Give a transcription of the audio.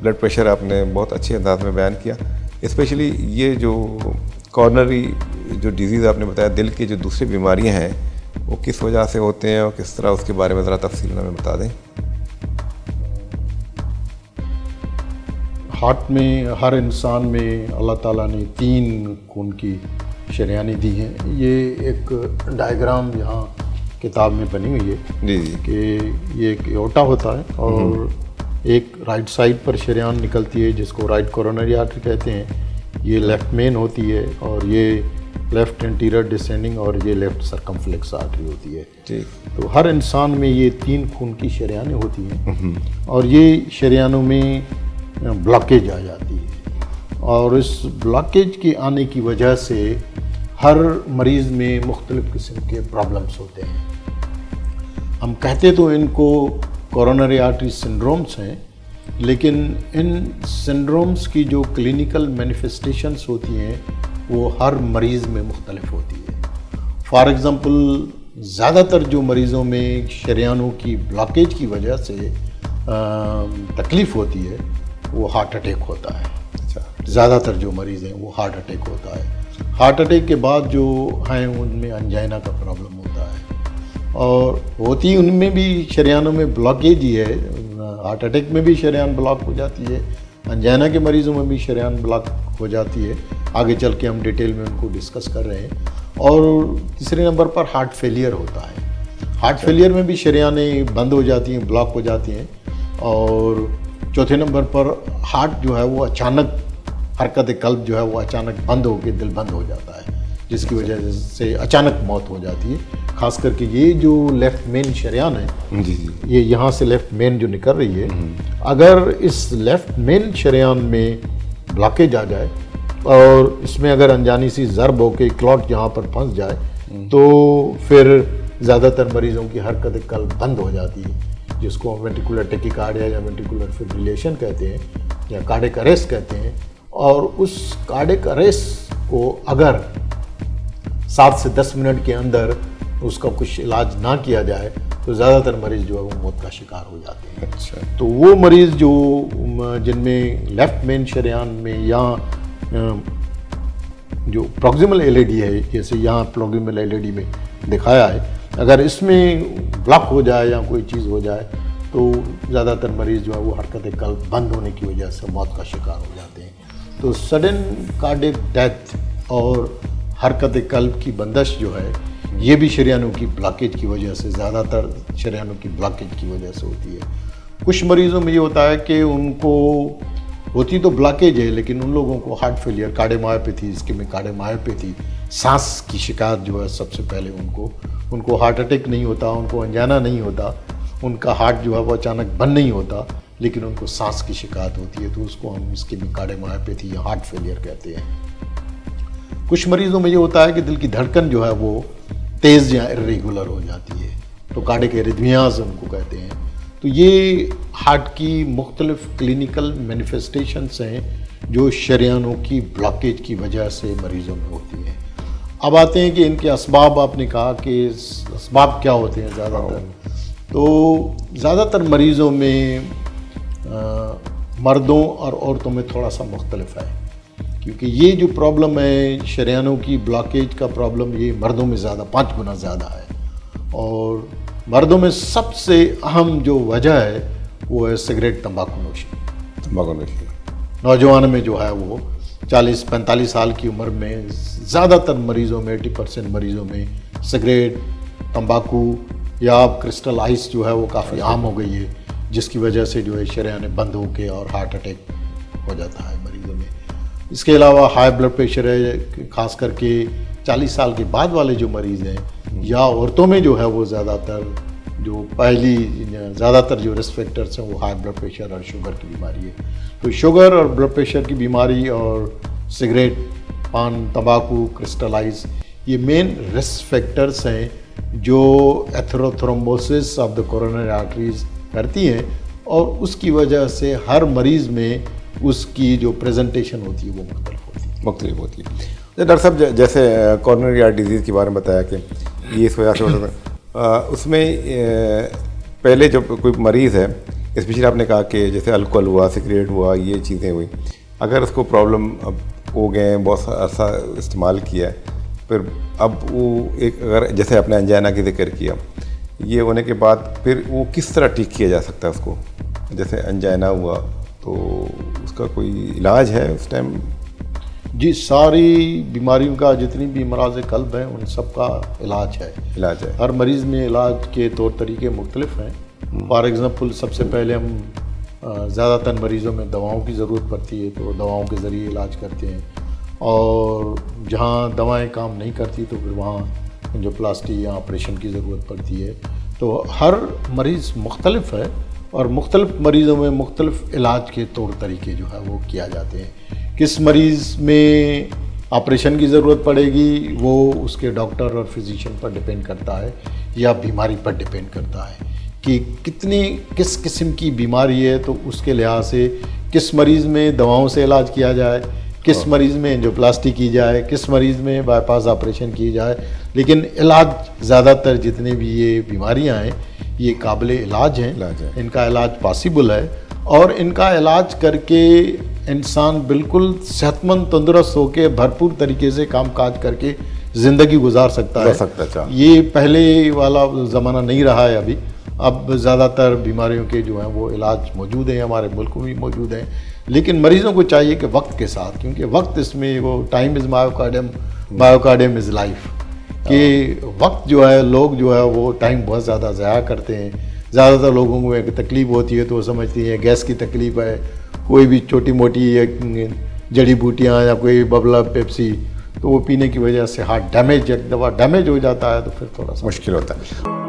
Blood pressure आपने बहुत अच्छे अंदाज में बयान किया। स्पेशली ये जो कॉर्नरी जो डिजीज़ आपने बताया, दिल की जो दूसरी बीमारियां हैं वो किस वजह से होते हैं और किस तरह, उसके बारे में ज़रा तफसील हमें बता दें। हार्ट में हर इंसान में अल्लाह ताला ने 3 खून की शरियानें दी हैं। ये एक डायग्राम यहाँ किताब में बनी हुई है जी जी कि ये एक एओर्टा होता है और एक राइट साइड पर शरियान निकलती है जिसको राइट कोरोनरी आर्टरी कहते हैं। ये लेफ्ट मेन होती है और ये लेफ्ट एंटीरियर डिसेंडिंग और ये लेफ्ट सरकमफ्लेक्स आर्टरी होती है। ठीक। तो हर इंसान में ये 3 खून की शरियानें होती हैं और ये शरियानों में ब्लॉकेज आ जाती है और इस ब्लॉकेज के आने की वजह से हर मरीज़ में मुख्तलिफ़ किस्म के प्रॉब्लम्स होते हैं। हम कहते तो इनको कोरोनरी आर्टरी सिंड्रोम्स हैं, लेकिन इन सिंड्रोम्स की जो क्लिनिकल मैनिफेस्टेशंस होती हैं वो हर मरीज़ में मुख्तलिफ होती है। फॉर एग्ज़ाम्पल, ज़्यादातर जो मरीज़ों में शरियानों की ब्लॉकेज की वजह से तकलीफ़ होती है वो हार्ट अटैक होता है। अच्छा। ज़्यादातर जो मरीज़ हैं वो हार्ट अटैक होता है। हार्ट अटैक के बाद जो हैं उनमें अंजाइना का प्रॉब्लम होता है और होती उनमें भी शरियानों में ब्लॉकेज ही है। हार्ट अटैक में भी शरियान ब्लॉक हो जाती है, अंजाइना के मरीज़ों में भी शरियान ब्लॉक हो जाती है। आगे चल के हम डिटेल में उनको डिस्कस कर रहे हैं। और तीसरे नंबर पर हार्ट फेलियर होता है। हार्ट फेलियर में भी शरियानें बंद हो जाती हैं, ब्लॉक हो जाती हैं। और चौथे नंबर पर हार्ट जो है वो अचानक, हरकत कल्ब जो है वो अचानक बंद होकर दिल बंद हो जाता है, जिसकी वजह से अचानक मौत हो जाती है। खास करके ये जो लेफ़्ट मेन शरियान है जी जी, ये यहाँ से लेफ़्ट मेन जो निकल रही है, अगर इस लेफ़्ट मेन शरियान में ब्लॉकेज आ जाए और इसमें अगर अनजानी सी ज़रब हो के क्लॉट यहाँ पर फंस जाए तो फिर ज़्यादातर मरीज़ों की हरकत कल्ब बंद हो जाती है, जिसको वेंट्रिकुलर टेकिकार्डिया या वेंट्रिकुलर फिब्रिलेशन कहते हैं या कार्डियक अरेस्ट कहते हैं। और उस कार्डियक अरेस्ट को अगर 7 से 10 मिनट के अंदर उसका कुछ इलाज ना किया जाए तो ज़्यादातर मरीज़ जो है वो मौत का शिकार हो जाते हैं। अच्छा। तो वो मरीज़ जो जिनमें लेफ़्ट मेन शरियान में या जो प्रॉक्सिमल एलएडी है, जैसे यहाँ प्रॉक्सिमल एलएडी में दिखाया है, अगर इसमें ब्लॉक हो जाए या कोई चीज़ हो जाए तो ज़्यादातर मरीज़ जो है वो हरकत कल्ब बंद होने की वजह से मौत का शिकार हो जाते हैं। तो सडन कार्डियक डेथ और हरकत कल्ब की बंदिश जो है ये भी शरियानों की ब्लॉकेज की वजह से, ज़्यादातर शरियानों की ब्लॉकेज की वजह से होती है। कुछ मरीज़ों में ये होता है कि उनको होती तो ब्लॉकेज है लेकिन उन लोगों को heart failure, cardiomyopathy, ischemic cardiomyopathy, सांस की शिकायत जो है सबसे पहले उनको हार्ट अटैक नहीं होता, उनको अंजाना नहीं होता, उनका हार्ट जो है वो अचानक बंद नहीं होता, लेकिन उनको सांस की शिकायत होती है, तो उसको हम इस्केमिक कार्डियोमायोपैथी या हार्ट फेलियर कहते हैं। कुछ मरीज़ों में ये होता है कि दिल की धड़कन जो है वो तेज़ या इर्रेगुलर हो जाती है, तो कार्डियक एरिथमियाज उनको कहते हैं। तो ये हार्ट की मुख्तलिफ क्लिनिकल मैनिफेस्टेशंस हैं जो शरियानों की ब्लॉकेज की वजह से मरीज़ों में होती हैं। अब आते हैं कि इनके असबाब। आपने कहा कि असबाब क्या होते हैं ज़्यादातर, तो ज़्यादातर मरीज़ों में मर्दों और औरतों में थोड़ा सा मुख्तलिफ है, क्योंकि ये जो प्रॉब्लम है शरियानों की ब्लॉकेज का प्रॉब्लम ये मर्दों में ज़्यादा, 5 गुना ज़्यादा है। और मर्दों में सबसे अहम जो वजह है वो है सिगरेट, तंबाकू नोशी। नौजवान में जो है वो 40-45 साल की उम्र में ज़्यादातर मरीज़ों में 80% मरीज़ों में सिगरेट, तंबाकू या क्रिस्टल आइस जो है वो काफ़ी आम हो गई है, जिसकी वजह से जो है शरियानें बंद होकर और हार्ट अटैक हो जाता है मरीज़ों में। इसके अलावा हाई ब्लड प्रेशर है, ख़ास करके 40 साल के बाद वाले जो मरीज़ हैं या औरतों में जो है वो ज़्यादातर ज़्यादातर जो रिस्क फैक्टर्स हैं वो हाई ब्लड प्रेशर और शुगर की बीमारी है। तो शुगर और ब्लड प्रेशर की बीमारी और सिगरेट, पान, तंबाकू, क्रिस्टलाइज, ये मेन रिस्क फैक्टर्स हैं जो एथेरोथ्रोम्बोसिस ऑफ द कोरोनरी आर्टरीज करती हैं और उसकी वजह से हर मरीज़ में उसकी जो प्रेजेंटेशन होती है वो मुख्तलिफ होती है। डॉक्टर साहब, जैसे कॉर्नरी आर्ट डिजीज़ के बारे में बताया कि ये इस वजह से होता है, उसमें पहले जब कोई मरीज़ है स्पेशली आपने कहा कि जैसे अल्कोहल हुआ, सिगरेट हुआ, ये चीज़ें हुई, अगर उसको प्रॉब्लम अब हो गए हैं, बहुत अर्सा इस्तेमाल किया है, फिर अब वो एक अगर जैसे आपने अंजाना की जिक्र किया, ये होने के बाद फिर वो किस तरह ठीक किया जा सकता है उसको? जैसे अंजाना हुआ तो उसका कोई इलाज है उस टाइम? जी, सारी बीमारियों का, जितनी भी अमराज़ क़ल्ब हैं, उन सब का इलाज है। इलाज है। हर मरीज़ में इलाज के तौर तरीके मुख्तलिफ हैं। फॉर एग्ज़ाम्पल, सबसे पहले हम ज़्यादातर मरीज़ों में दवाओं की ज़रूरत पड़ती है, तो दवाओं के ज़रिए इलाज करते हैं, और जहाँ दवाएं काम नहीं करती तो फिर वहाँ एंजियोप्लास्टी या ऑपरेशन की ज़रूरत पड़ती है। तो हर मरीज़ मुख्तलिफ है, और मुख्तलिफ मरीज़ों में मुख्तलिफ इलाज के तौर तरीके जो है वो किया जाते हैं। किस मरीज़ में ऑपरेशन की ज़रूरत पड़ेगी वो उसके डॉक्टर और फिजिशियन पर डिपेंड करता है, या बीमारी पर डिपेंड करता है कि किस किस्म की बीमारी है, तो उसके लिहाज से किस मरीज़ में दवाओं से इलाज किया जाए, किस मरीज़ में एंजियोप्लास्टी की जाए, किस मरीज़ में बाईपास ऑपरेशन की जाए। लेकिन इलाज ज़्यादातर जितने भी ये बीमारियां हैं ये काबिले इलाज हैं, इनका इलाज पॉसिबल है, और इनका इलाज करके इंसान बिल्कुल सेहतमंद तंदुरुस्त होकर भरपूर तरीके से काम काज करके ज़िंदगी गुजार सकता है। ये पहले वाला ज़माना नहीं रहा है अभी। अब ज़्यादातर बीमारियों के जो हैं वो इलाज मौजूद हैं, हमारे मुल्क में भी मौजूद हैं, लेकिन मरीज़ों को चाहिए कि वक्त के साथ, क्योंकि वक्त इसमें वो time is myocardium, myocardium is life, कि वक्त जो है, लोग जो है वो टाइम बहुत ज़्यादा ज़ाया करते हैं। ज़्यादातर लोगों को एक तकलीफ़ होती है तो वो समझती हैं गैस की तकलीफ़ है, कोई भी छोटी मोटी जड़ी बूटियाँ या कोई बबला, पेप्सी, तो वो पीने की वजह से हार्ट डैमेज, एक दफ़ा डैमेज हो जाता है तो फिर थोड़ा सा मुश्किल होता है।